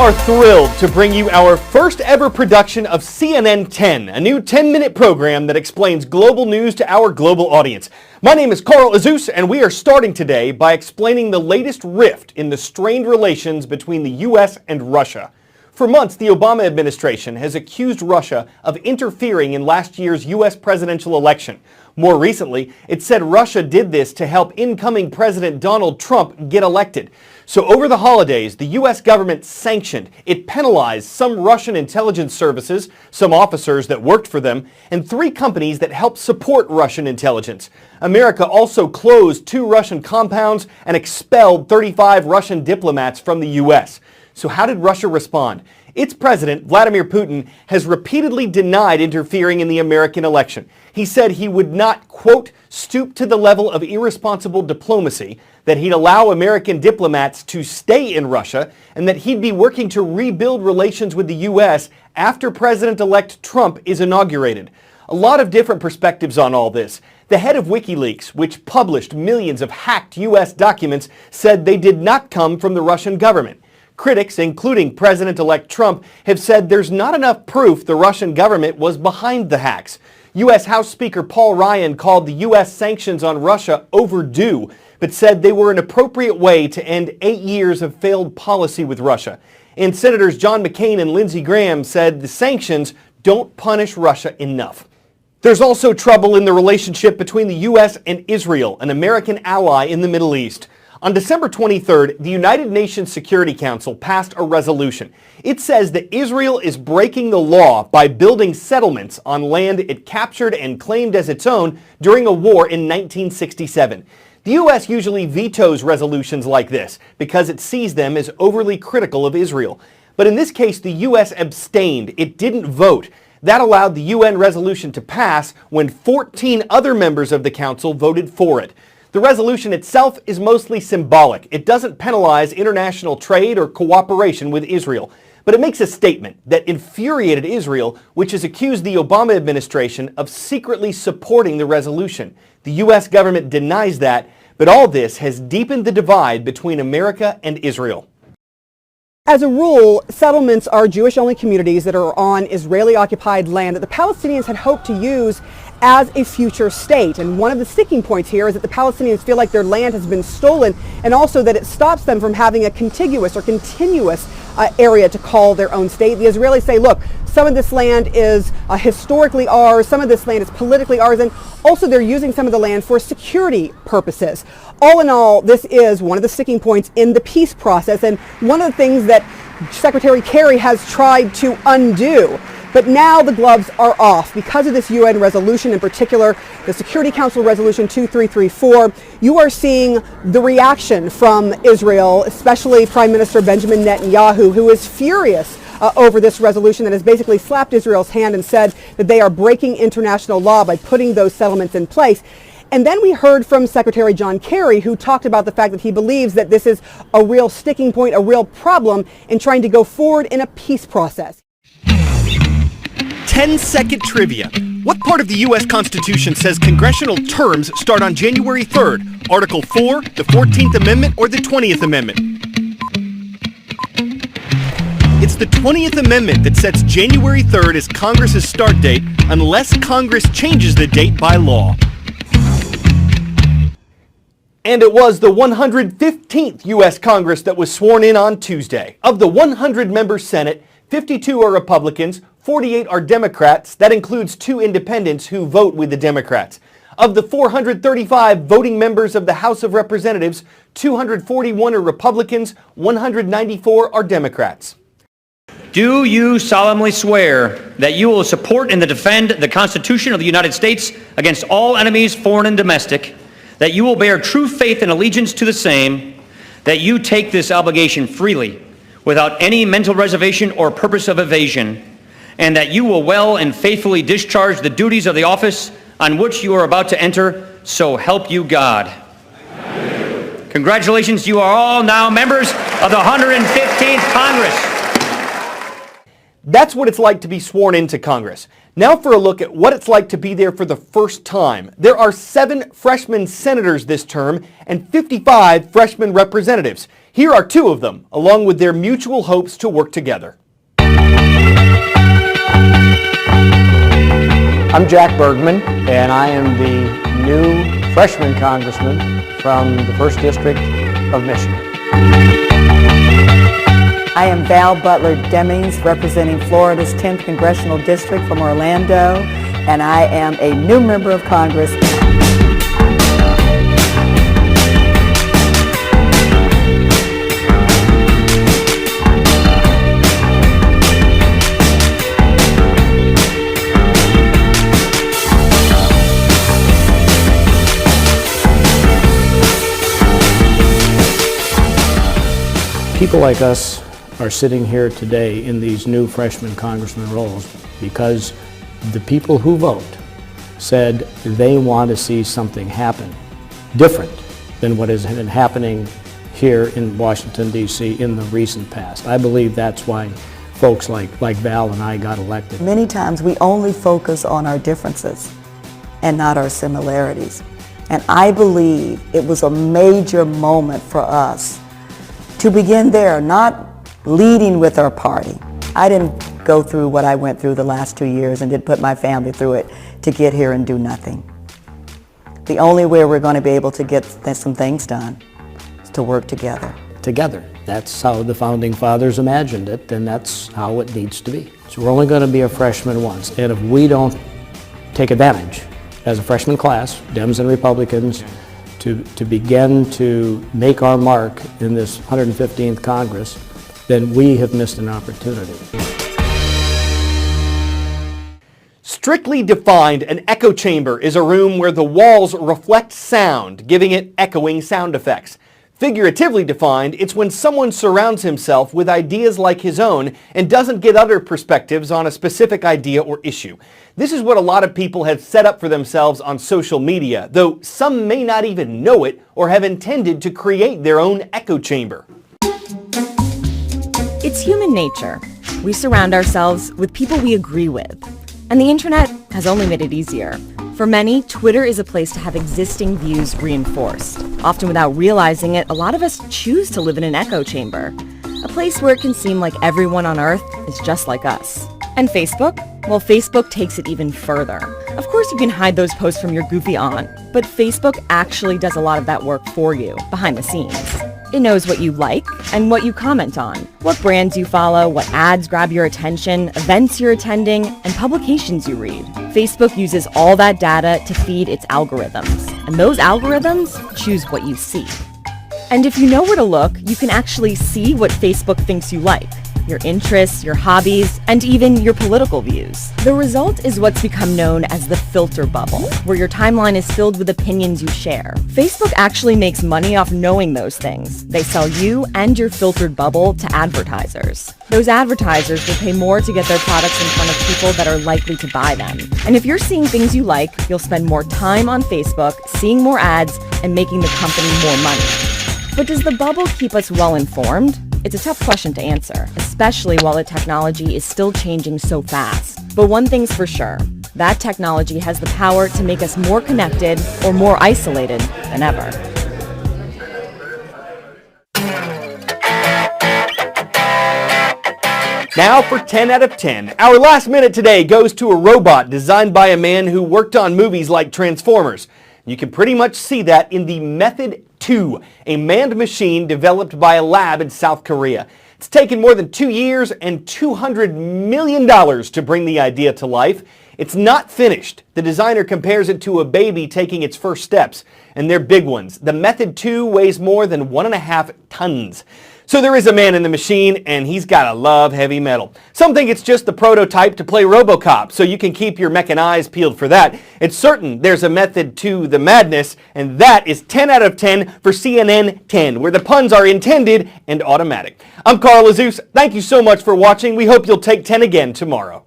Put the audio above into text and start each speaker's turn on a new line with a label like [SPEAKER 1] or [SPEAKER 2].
[SPEAKER 1] are thrilled to bring you our first ever production of CNN 10, a new 10-minute program that explains global news to our global audience. My name is Carl Azus, and we are starting today by explaining the latest rift in the strained relations between the U.S. and Russia. For months, the Obama administration has accused Russia of interfering in last year's U.S. presidential election. More recently, it said Russia did this to help incoming President Donald Trump get elected. So over the holidays, the U.S. government sanctioned, it penalized some Russian intelligence services, some officers that worked for them, and 3 companies that helped support Russian intelligence. America also closed 2 Russian compounds and expelled 35 Russian diplomats from the U.S. So how did Russia respond? Its president, Vladimir Putin, has repeatedly denied interfering in the American election. He said he would not, quote, stoop to the level of irresponsible diplomacy, that he'd allow American diplomats to stay in Russia, and that he'd be working to rebuild relations with the U.S. after President-elect Trump is inaugurated. A lot of different perspectives on all this. The head of WikiLeaks, which published millions of hacked U.S. documents, said they did not come from the Russian government. Critics, including President-elect Trump, have said there's not enough proof the Russian government was behind the hacks. U.S. House Speaker Paul Ryan called the U.S. sanctions on Russia overdue, but said they were an appropriate way to end 8 years of failed policy with Russia. And Senators John McCain and Lindsey Graham said the sanctions don't punish Russia enough. There's also trouble in the relationship between the U.S. and Israel, an American ally in the Middle East. On December 23rd, the United Nations Security Council passed a resolution. It says that Israel is breaking the law by building settlements on land it captured and claimed as its own during a war in 1967. The U.S. usually vetoes resolutions like this because it sees them as overly critical of Israel. But in this case, the U.S. abstained. It didn't vote. That allowed the UN resolution to pass when 14 other members of the Council voted for it. The resolution itself is mostly symbolic. It doesn't penalize international trade or cooperation with Israel, but it makes a statement that infuriated Israel, which has accused the Obama administration of secretly supporting the resolution. The U.S. government denies that, but all this has deepened the divide between America and Israel.
[SPEAKER 2] As a rule, settlements are Jewish-only communities that are on Israeli-occupied land that the Palestinians had hoped to use as a future state. And one of the sticking points here is that the Palestinians feel like their land has been stolen, and also that it stops them from having a contiguous or continuous area to call their own state. The Israelis say, look, some of this land is historically ours, some of this land is politically ours, and also they're using some of the land for security purposes. All in all, this is one of the sticking points in the peace process, and one of the things that Secretary Kerry has tried to undo. But now the gloves are off because of this UN resolution, in particular the Security Council Resolution 2334. You are seeing the reaction from Israel, especially Prime Minister Benjamin Netanyahu, who is furious over this resolution that has basically slapped Israel's hand and said that they are breaking international law by putting those settlements in place. And then we heard from Secretary John Kerry, who talked about the fact that he believes that this is a real sticking point, a real problem in trying to go forward in a peace process.
[SPEAKER 1] 10-second trivia. What part of the U.S. Constitution says congressional terms start on January 3rd? Article 4, the 14th Amendment, or the 20th Amendment? It's the 20th Amendment that sets January 3rd as Congress's start date unless Congress changes the date by law. And it was the 115th U.S. Congress that was sworn in on Tuesday. Of the 100-member Senate, 52 are Republicans, 48 are Democrats. That includes 2 independents who vote with the Democrats. Of the 435 voting members of the House of Representatives, 241 are Republicans, 194 are Democrats.
[SPEAKER 3] Do you solemnly swear that you will support and defend the Constitution of the United States against all enemies, foreign and domestic, that you will bear true faith and allegiance to the same, that you take this obligation freely, without any mental reservation or purpose of evasion, and that you will well and faithfully discharge the duties of the office on which you are about to enter, so help you God. Congratulations, you are all now members of the 115th Congress.
[SPEAKER 1] That's what it's like to be sworn into Congress. Now for a look at what it's like to be there for the first time. There are 7 freshman senators this term and 55 freshman representatives. Here are 2 of them, along with their mutual hopes to work together.
[SPEAKER 4] I'm Jack Bergman, and I am the new freshman congressman from the 1st District of Michigan.
[SPEAKER 5] I am Val Butler Demings, representing Florida's 10th Congressional District from Orlando, and I am a new member of Congress.
[SPEAKER 4] People like us are sitting here today in these new freshman congressman roles because the people who vote said they want to see something happen different than what has been happening here in Washington, D.C. in the recent past. I believe that's why folks like Val and I got elected.
[SPEAKER 5] Many times we only focus on our differences and not our similarities. And I believe it was a major moment for us to begin there, not leading with our party. I didn't go through what I went through the last 2 years and did put my family through it to get here and do nothing. The only way we're going to be able to get some things done is to work together.
[SPEAKER 4] Together. That's how the Founding Fathers imagined it, and that's how it needs to be. So we're only going to be a freshman once, and if we don't take advantage as a freshman class, Dems and Republicans, to begin to make our mark in this 115th Congress, then we have missed an opportunity.
[SPEAKER 1] Strictly defined, an echo chamber is a room where the walls reflect sound, giving it echoing sound effects. Figuratively defined, it's when someone surrounds himself with ideas like his own and doesn't get other perspectives on a specific idea or issue. This is what a lot of people have set up for themselves on social media, though some may not even know it or have intended to create their own echo chamber.
[SPEAKER 6] It's human nature. We surround ourselves with people we agree with. And the internet has only made it easier. For many, Twitter is a place to have existing views reinforced. Often without realizing it, a lot of us choose to live in an echo chamber, a place where it can seem like everyone on Earth is just like us. And Facebook? Well, Facebook takes it even further. Of course you can hide those posts from your goofy aunt, but Facebook actually does a lot of that work for you, behind the scenes. It knows what you like and what you comment on, what brands you follow, what ads grab your attention, events you're attending, and publications you read. Facebook uses all that data to feed its algorithms, and those algorithms choose what you see. And if you know where to look, you can actually see what Facebook thinks you like, your interests, your hobbies, and even your political views. The result is what's become known as the filter bubble, where your timeline is filled with opinions you share. Facebook actually makes money off knowing those things. They sell you and your filtered bubble to advertisers. Those advertisers will pay more to get their products in front of people that are likely to buy them. And if you're seeing things you like, you'll spend more time on Facebook, seeing more ads, and making the company more money. But does the bubble keep us well informed? It's a tough question to answer, especially while the technology is still changing so fast. But one thing's for sure, that technology has the power to make us more connected or more isolated than ever.
[SPEAKER 1] Now for 10 out of 10. Our last minute today goes to a robot designed by a man who worked on movies like Transformers. You can pretty much see that in the Method 2, a manned machine developed by a lab in South Korea. It's taken more than 2 years and $200 million to bring the idea to life. It's not finished. The designer compares it to a baby taking its first steps, and they're big ones. The Method 2 weighs more than 1.5 tons. So there is a man in the machine, and he's gotta love heavy metal. Some think it's just the prototype to play RoboCop, so you can keep your mechan eyes peeled for that. It's certain there's a method to the madness, and that is 10 out of 10 for CNN 10, where the puns are intended and automatic. I'm Carl Azus. Thank you so much for watching. We hope you'll take 10 again tomorrow.